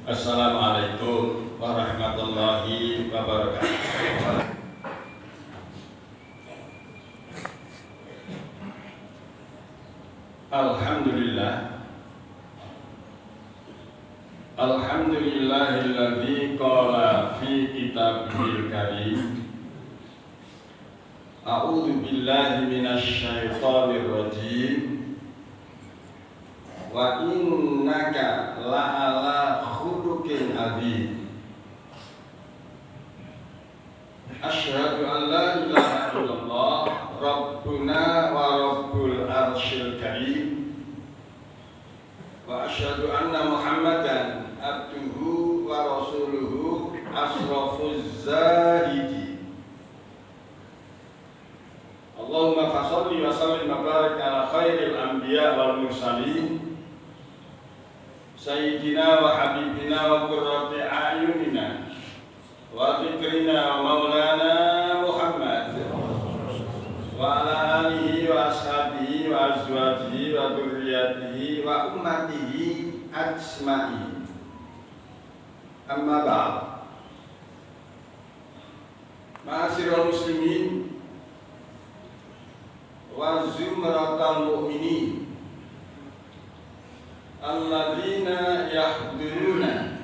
Assalamualaikum warahmatullahi wabarakatuh. Alhamdulillahilladzi qala fi kitabihil karim a'udzu billahi minasy syaithanir rajim wa innaka la'ala khuluqin adzim. Asyhadu an la ilaha illallah rabbuna wa rabbul arsyil karim wa asyhadu anna muhammadan abduhu wa rasuluhu asrafuz zahidi. Allahumma fasholli wa sallim wa barik ala khairil anbiya wal mursalin sayyidina wa habibina wa qurrati a'yunina wa dhikrina wa maulana Muhammad wa ala alihi wa ashabihi wa azwajihi wa dzurriyyatihi wa ummatihi ajma'in. Amma ba'd. Ma'asyiral muslimin wa zumratal mu'minin alladzina yahduruna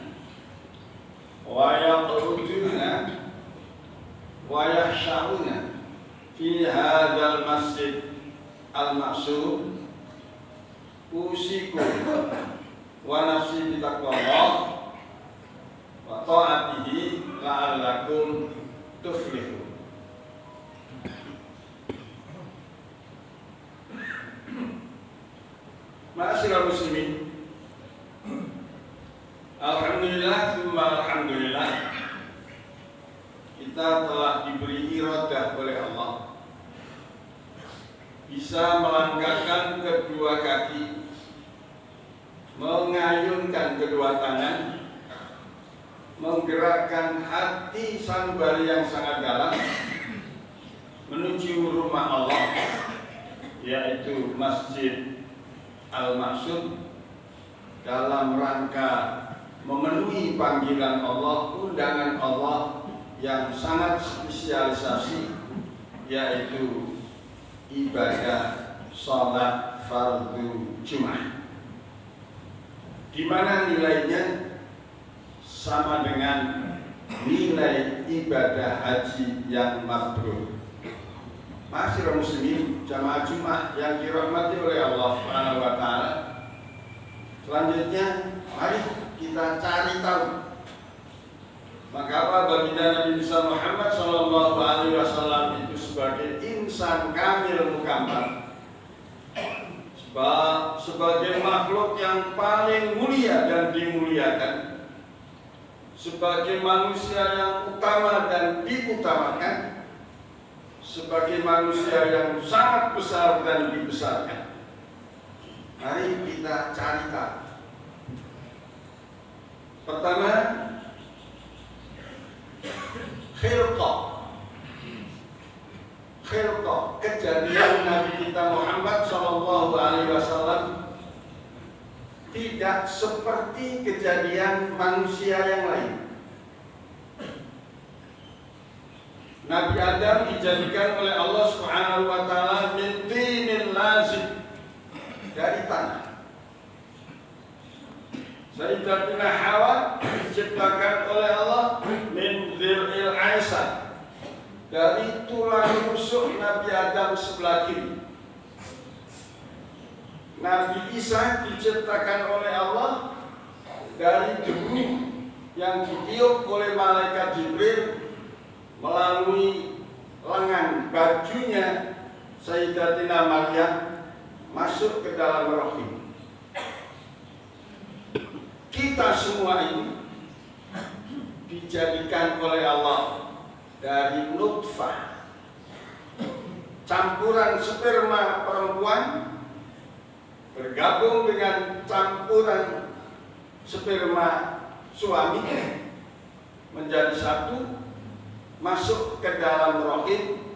wa yaquduna wa yahsya'una fi hadzal masjid al-ma'sum, usikum wa nafsi bitaqwallah wa ta'atihi la'allakum tuflihun. Ma'asyiral muslimin, alhamdulillah tsumma alhamdulillah, kita telah diberi iradah oleh Allah bisa melangkahkan kedua kaki, mengayunkan kedua tangan, menggerakkan hati sanubari yang sangat dalam menuju rumah Allah, yaitu Masjid Al-Ma'sum, dalam rangka memenuhi panggilan Allah, undangan Allah yang sangat spesialisasi, yaitu ibadah sholat fardu Jumat, di mana nilainya sama dengan nilai ibadah haji yang mabrur. Ma'asyiral muslimin, jamaah Jumat yang dirahmati oleh Allah Subhanahu wa taala. Selanjutnya, mari kita cari tahu mengapa baginda Nabi Muhammad sallallahu alaihi wasallam itu sebagai insan kamil mukammal, sebagai makhluk yang paling mulia dan dimuliakan, sebagai manusia yang utama dan diutamakan, sebagai manusia yang sangat besar dan dibesarkan. Mari kita cari tahu. Pertama, khilqah, kejadian Nabi kita Muhammad sallallahu alaihi wasallam tidak seperti kejadian manusia yang lain. Nabi Adam dijadikan oleh Allah Subhanahu wa taala min tinin lazib, dari tanah. Sayyidatina Hawa diciptakan oleh Allah min dhil'il aisar, dari tulang rusuk Nabi Adam sebelah kiri. Nabi Isa diciptakan oleh Allah dari debu yang ditiup oleh malaikat Jibril melalui lengan bajunya Sayyidatina Maryam masuk ke dalam rahim. Kita semua ini dijadikan oleh Allah dari nutfah, campuran sperma perempuan bergabung dengan campuran sperma suami menjadi satu, masuk ke dalam rahim,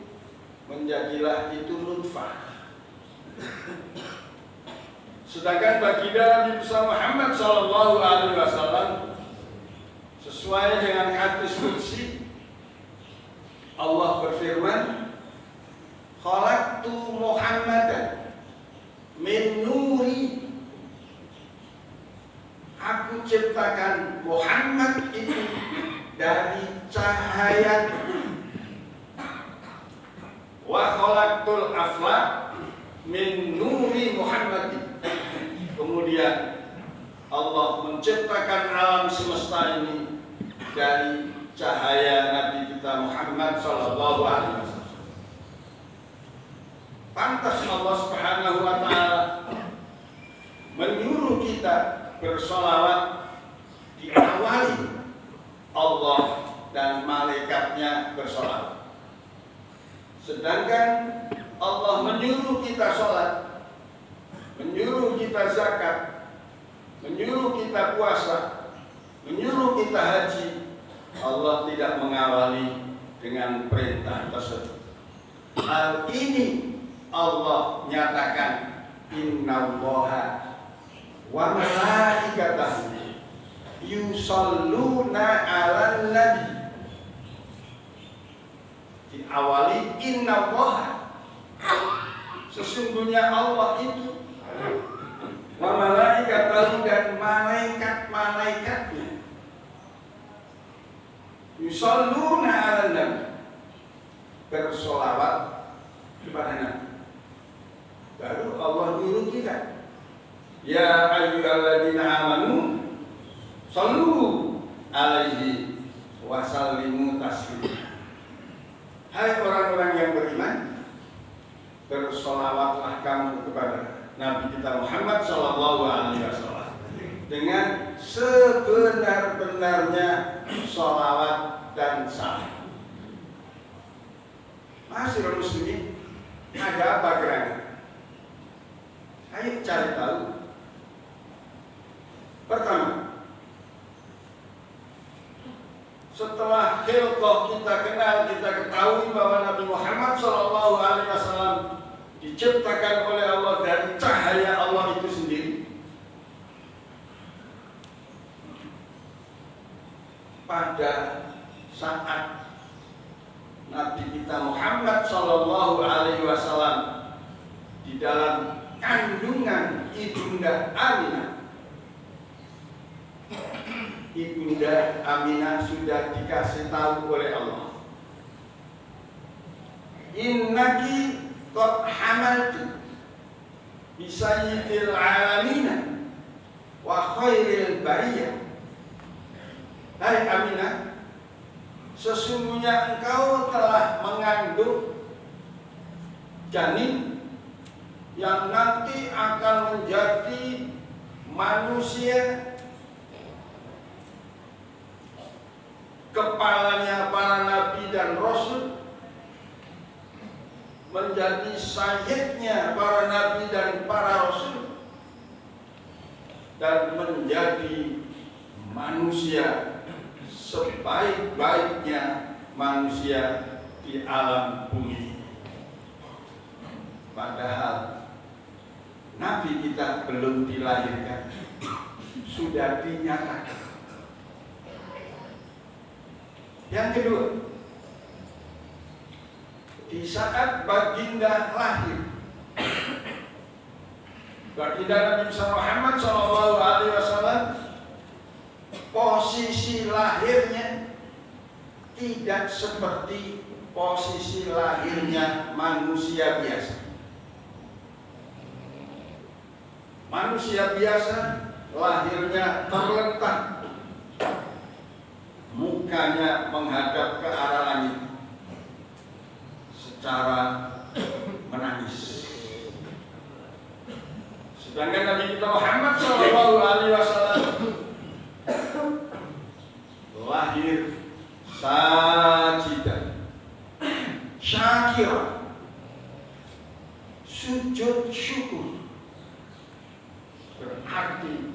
menjadilah itu nutfah. Sedangkan baginda Nabi Muhammad sallallahu alaihi wasallam Sesuai dengan hadis qudsi, Allah berfirman, "Khalaqtu Muhammadan min nuri." Aku ciptakan Muhammad itu dari cahaya. Wa khalaqtul aflaq min nuri Muhammadin. Kemudian Allah menciptakan alam semesta ini dari cahaya Nabi kita Muhammad sallallahu alaihi wasallam. Pantas Allah Subhanahu wa taala menyuruh kita bersolawat, diawali Allah dan malaikatnya bersolawat. Sedangkan Allah menyuruh kita sholat, menyuruh kita zakat, menyuruh kita puasa, menyuruh kita haji, Allah tidak mengawali dengan perintah tersebut. Hal ini Allah nyatakan, innallaha wa malaikatahu yusalluna 'alan nabi. Diawali innallaha, sesungguhnya Allah itu, wa malaikatahu, dan malaikat-malaikatnya, yusalluna 'alan nabi, bersolawat kepada Nabi. Baru Allah nyuruh kita, ya ayyuhalladzina amanu sallu alaihi wa sallimu taslima. Hai orang-orang yang beriman, bersolawatlah kamu kepada Nabi kita Muhammad sallallahu alaihi wasallam dengan sebenar-benarnya sholawat dan salam. Masyaallah muslimin, ada apa gerangan? Ayo cari tahu. Pertama, setelah khilqah kita kenal, kita ketahui bahwa Nabi Muhammad SAW diciptakan oleh Allah dari cahaya Allah itu sendiri. Pada saat Nabi kita Muhammad SAW di dalam kandungan Ibunda Aminah, Ibunda Aminah sudah dikasih tahu oleh Allah, innaki qad hamaltu bi sayyidil alamin wa khairil bariyah. Hai Aminah, sesungguhnya engkau telah mengandung janin yang nanti akan menjadi manusia, kepalanya para nabi dan rasul, menjadi sayyidnya para nabi dan para rasul, dan menjadi manusia sebaik-baiknya manusia di alam bumi. Padahal Nabi kita belum dilahirkan, sudah dinyatakan. Yang kedua, di saat baginda lahir, baginda Nabi Muhammad SAW, posisi lahirnya tidak seperti posisi lahirnya manusia biasa. Manusia biasa lahirnya terletak, mukanya menghadap ke arah langit secara menangis. Sedangkan Nabi kita Muhammad SAW lahir sajidan, syakira, sujud syukur. Berarti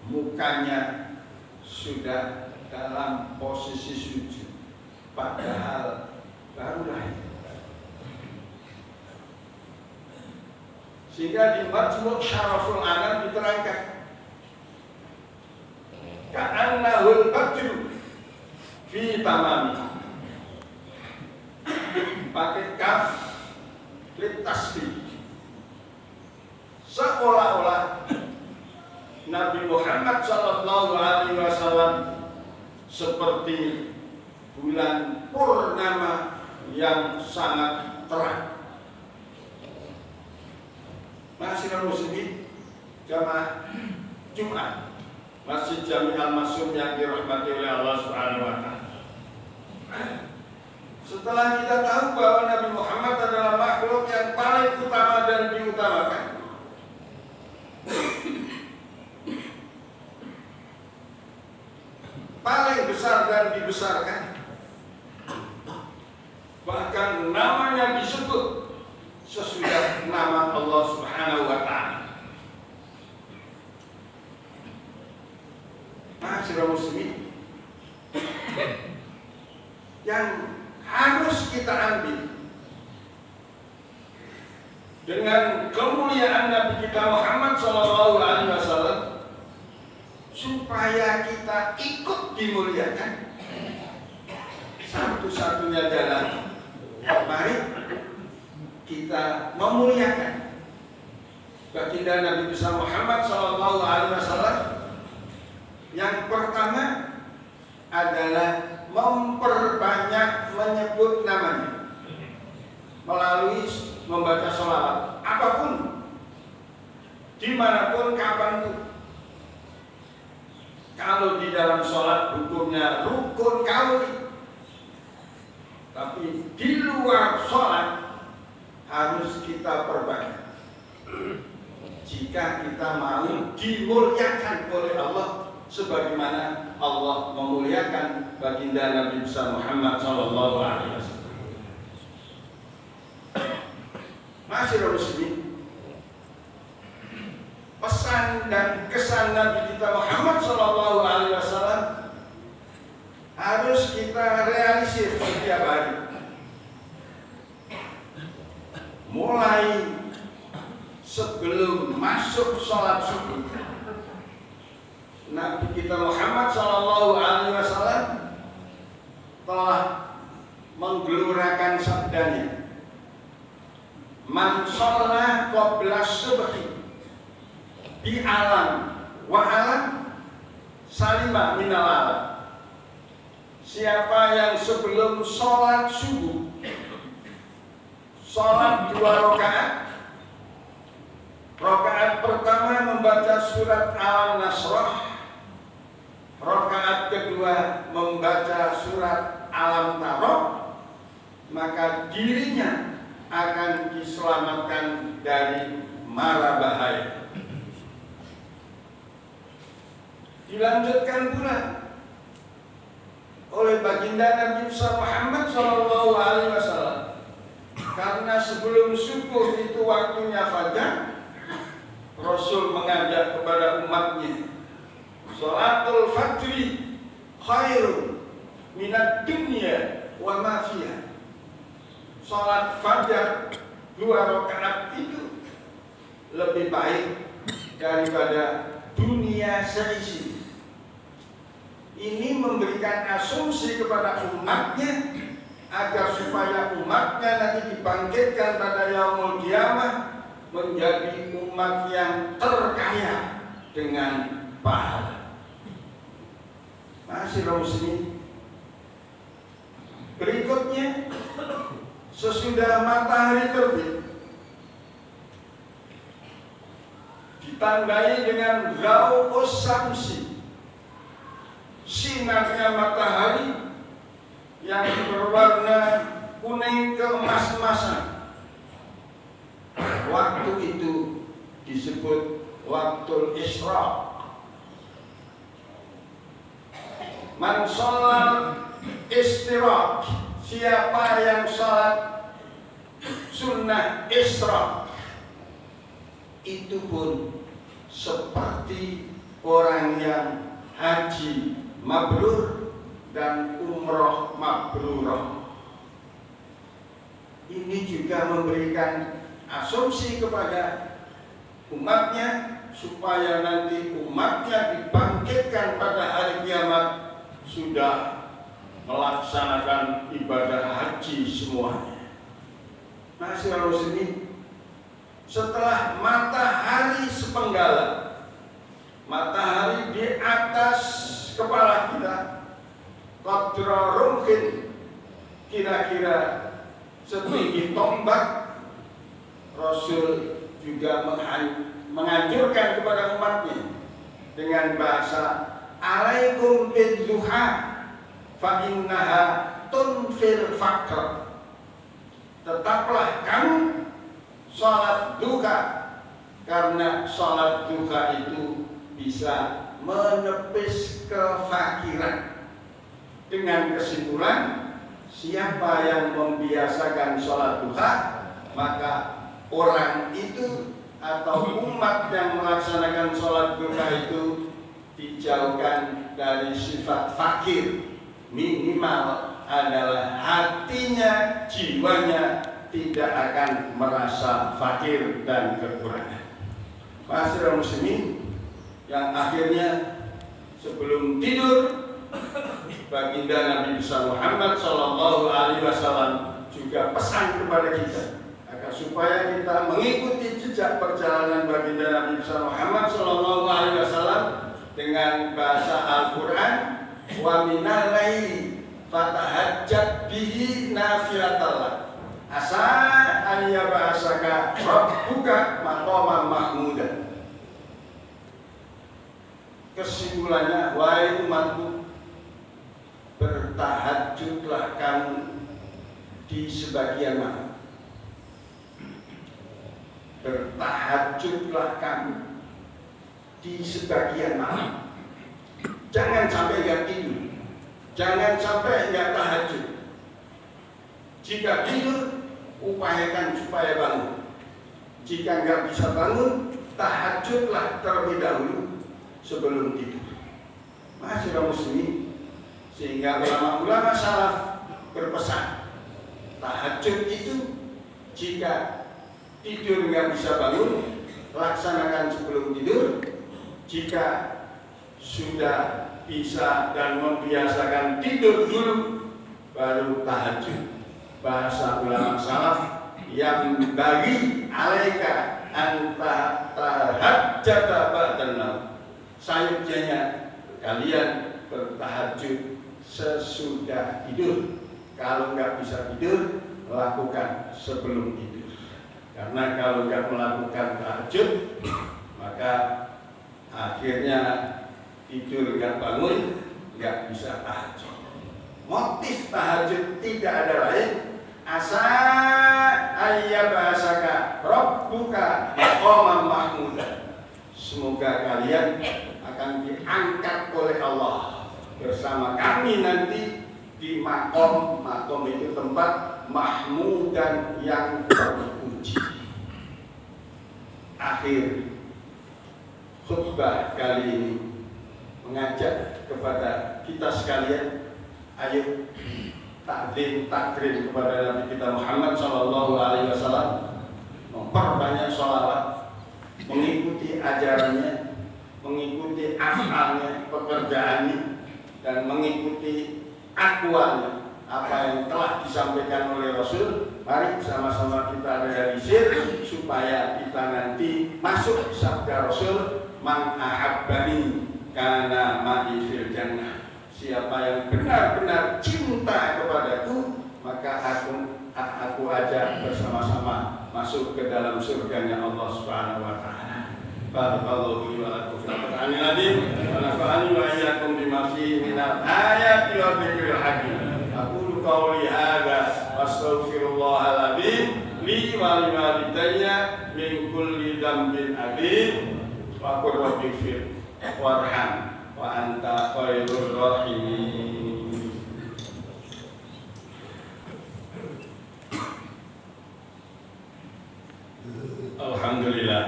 mukanya sudah dalam posisi sujud, padahal baru lahir. Sehingga di Majmu' Syaraful Anam diterangkan, ka'annahul badru fi tamami, pakai kaf lit tasbih, seolah-olah Nabi Muhammad sallallahu alaihi wasallam seperti bulan purnama yang sangat terang. Ma'asyiral muslimin, jamaah Jumat Masjid Jami Al-Masum yang dirahmati oleh Allah Subhanahu wa taala. Setelah kita tahu bahwa Nabi Muhammad adalah makhluk yang paling utama dan diutamakan, paling besar dan dibesarkan, bahkan namanya disebut sesudah nama Allah Subhanahu wa taala. Ma'asyiral muslimin, yang harus kita ambil dengan kemuliaan Nabi kita Muhammad sallallahu alaihi wasallam supaya kita ikut dimuliakan, satu-satunya jalan mari kita memuliakan baginda Nabi besar Muhammad sallallahu alaihi wasallam. Yang pertama adalah memperbanyak menyebut namanya melalui membaca sholawat apapun, dimanapun, kapanpun. Kalau di dalam sholat hukumnya rukun kauli, tapi di luar sholat harus kita perbanyak jika kita mau dimuliakan oleh Allah sebagaimana Allah memuliakan baginda Nabi besar Muhammad sallallahu alaihi wasallam. Ma'asyiral muslimin, pesan dan kesan Nabi kita Muhammad sallallahu alaihi wasallam harus kita realisir setiap hari. Mulai sebelum masuk sholat subuh, Nabi kita Muhammad sallallahu alaihi wasallam telah menggelurakan sabdanya, "Man shalla qabla subhi bi alam wa alam salima minal alam." Siapa yang sebelum sholat subuh sholat 2 rakaat, rakaat pertama membaca surat Al-Nasrah, rakaat kedua membaca surat Alam-Tara, maka dirinya akan diselamatkan dari mara bahaya. Dilanjutkan pula oleh baginda Nabi Muhammad sallallahu alaihi wasallam, karena sebelum subuh itu waktunya fajar, Rasul mengajak kepada umatnya, "Sholatul fajri khairun minad dunya wa ma fiha." Sholat fajar 2 rakaat itu lebih baik daripada dunia seisi. Ini memberikan asumsi kepada umatnya agar supaya umatnya nanti dibangkitkan pada yaumul qiyamah menjadi umat yang terkaya dengan pahala. Ma'asyiral muslimin, berikutnya sesudah matahari terbit ditandai dengan rau'us samsi, sinarnya matahari yang berwarna kuning keemas-emasan. Waktu itu disebut waktu Isra. Man sholat istiraq, siapa yang sholat sunnah Isra, itu pun seperti orang yang haji mabrur dan umroh mabrurah. Ini juga memberikan asumsi kepada umatnya supaya nanti umatnya dibangkitkan pada hari kiamat sudah melaksanakan ibadah haji semuanya. Masyaallah muslimin, setelah matahari sepenggalan, matahari di atas kepala kita, qadra rumhin, kira-kira setinggi tombak, Rasul juga menganjurkan kepada umatnya dengan bahasa alaikum bidduha fa innaha tunfil faqr. Tetaplah kamu salat duha, karena salat duha itu bisa menepis kefakiran. Dengan kesimpulan, siapa yang membiasakan salat duha, maka orang itu atau umat yang melaksanakan sholat duha itu dijauhkan dari sifat fakir. Minimal adalah hatinya, jiwanya tidak akan merasa fakir dan kekurangan. Masyaallah muslimin, yang akhirnya sebelum tidur, baginda Nabi Muhammad SAW juga pesan kepada kita supaya kita mengikuti jejak perjalanan baginda Nabi Muhammad SAW dengan bahasa Al-Quran, wa minal laili fatahajjat bihi nafilatallah asa an yab'asaka rabbuka maqaman mahmudan. Kesimpulannya, wahai umatku, bertahajudlah kamu di sebagian malam. Bertahajudlah kamu di sebagian malam. Jangan sampai nggak tidur, jangan sampai nggak tahajud. Jika tidur, upayakan supaya bangun. Jika nggak bisa bangun, tahajudlah terlebih dahulu sebelum tidur. Masyaallah muslimin, sehingga ulama-ulama salaf berpesan, tahajud itu jika tidur nggak bisa bangun, laksanakan sebelum tidur. Jika sudah bisa dan membiasakan tidur dulu, baru tahajud. Bahasa ulama salaf, yang bagi alaika anta tahajjata ba'dan naum. Sayujianya kalian bertahajud sesudah tidur. Kalau nggak bisa tidur, lakukan sebelum tidur. Karena kalau nggak melakukan tahajud, maka akhirnya tidur nggak bangun, nggak bisa tahajud. Motif tahajud tidak ada lain, asa ayyabasaka rabbuka maqaman mahmudan. Semoga kalian akan diangkat oleh Allah bersama kami nanti di makom. Makom itu tempat mahmudan yang terpuji. Akhir khutbah kali ini mengajak kepada kita sekalian, ayo takdim takrim kepada Nabi kita Muhammad SAW, memperbanyak sholawat, mengikuti ajarannya, mengikuti afalnya, pekerjaannya, dan mengikuti akwalnya, apa yang telah disampaikan oleh Rasul. Mari sama-sama kita realisir supaya kita nanti masuk sabda Rasul, man ahabbani kana ma'i fil jannah. Siapa yang benar-benar cinta kepadaku, maka aku ajak bersama-sama masuk ke dalam surganya Allah Subhanahu wa taala. Barakallahu li wa lakum fil Qur'anil azim wa nafa'ani wa iyyakum bima fihi minal ayati wa dzikril hakim. Aqulu qawli hadza wastaghfirullahal azim li wa li walidayya min kulli dhanbin adzim wa qur rabbighfir warham wa anta khairur rahimin. Alhamdulillah,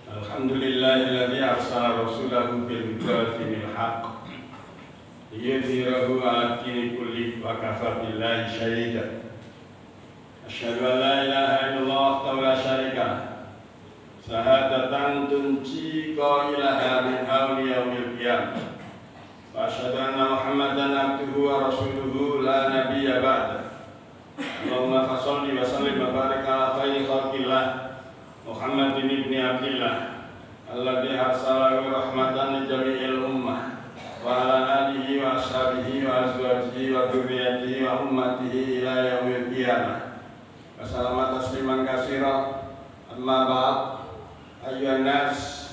alhamdulillahilladzi arsala rasulahu bil huda dinil haqq liyudhhirahu 'ala dini kulli wa kafa billahi shahida. Asyhadu an la ilaha illallah wahdahu la syarika lah, syahadatan tunji qailaha min hauli yaumil qiyamah. Wa asyhadu anna Muhammadan abduhu wa rasuluhu la nabiyya ba'da. Allahumma fasholli wa sallim wa barik ala khairi khalqillah Muhammadin ibni Abdillah alladzi arsalahu rahmatan li jami'il ummah wa ala alihi wa ashabihi wa azwajihi wa dzurriyyatihi wa ummatihi ila yaumil qiyamah. Wassalamu tasliman katsira. Amma ba'd. Ayyuhan nas,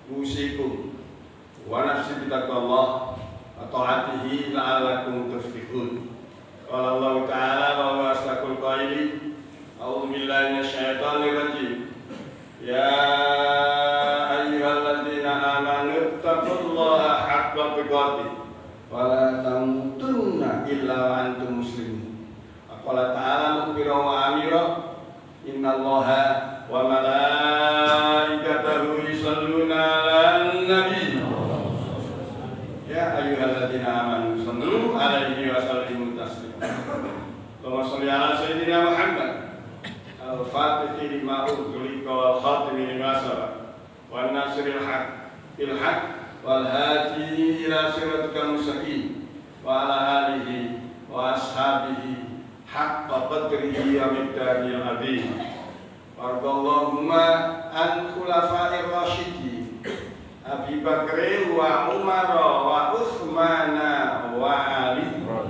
usikum wa nafsi bitaqwallah wa ta'atihi la'allakum tuflihun. Qala Allah ta'ala wa huwa asdaqul qailin. A'udzu billahi minasyaitonir rajim. Ya ayyuhalladzina amanu taqullaha haqqa tuqatih wa la tamutunna illa wa antum muslimun. Qala ta'ala mukhbiran wa amira. Innallaha wa malaikatahu yusholluna 'alan nabi. Ya ayyuhalladzina amanu shallu 'alaihi wa sallimu taslima. Allahumma shalli 'ala sayyidina Muhammad al-Fatihi lima ughliqa wal khatimi lima sabaq wan nasril haqq bil haqq wal hadi ila siratikal mustaqim wa ala alihi wa ashabihi haqqa qadrihi wa miqdaril azim. Wardallahumma an khulafa'ir rasyidin Abi Bakr wa Umar wa Utsman wa Ali wa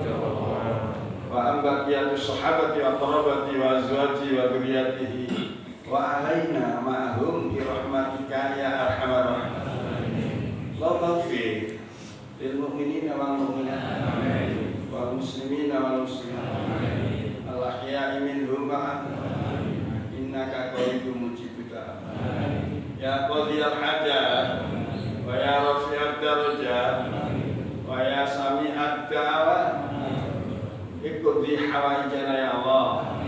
ambaqiyatu sahabati wa qarabati wa azwaji wa dzurriyyatihi wa alaina ma'hum bi rahmatika ya arhamar rahimin. Allahumma ighfir lil mu'minina wal mu'minat wal muslimina wal muslimat al ahya'i minhum wa innaka qaribun mujibud du'a. Ya qadiyal hajat wa ya rafi'ad darajat wa ya sami'ad da'wat. Iqdi hawaijana ya Allah.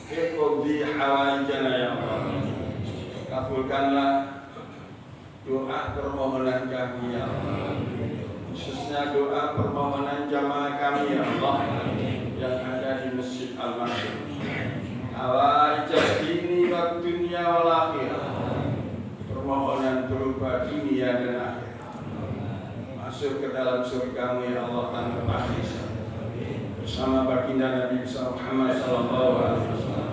Iqdi hawaijana ya Allah. Kabulkanlah doa permohonan kami ya Allah. Khususnya doa permohonan jamaah kami ya Allah yang ada di Masjid Al-Mansur. Hawaijat dini wa dunya wal akhirah. Permohonan berupa dunia dan akhirat. Masuk ke dalam surga-Mu ya Allah tanpa hisab. Bersama baginda Nabi Muhammad sallallahu alaihi wasallam.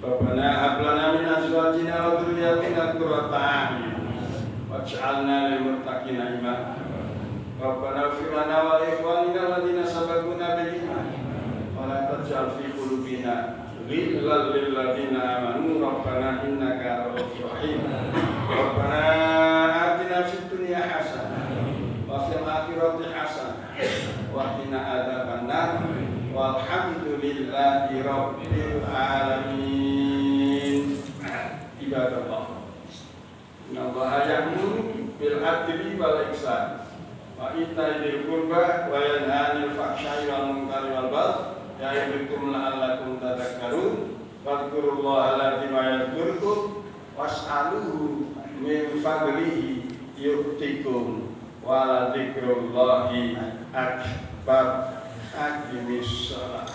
Rabbana hab lana min azwajina wa dhurriyyatina qurrata a'yun waj'alna lil muttaqina imama. Rabbana ighfir lana wa li ikhwanina alladziina sabaquna bil iman wa la taj'al fi qulubina ghillan lil ladziina amanu rabbana innaka ra'ufur rahim. Rabbana atina fid dunya hasanah wa fil akhirati hasanah wa qina adzabannar. Walhamdulillahi rabbil alamin. Ibadallah, innallaha ya'muru bil adli wal ihsan wa ita'i dzil qurba wa yanha 'anil fahsya'i wal munkari wal baghi ya'idukum la'allakum tadhakkarun. Wadhkurullaha al-'azima yadhkurkum was'aluhu min fadlihi yu'tikum wa la dzikrullahi akbar. Aqimis shalah.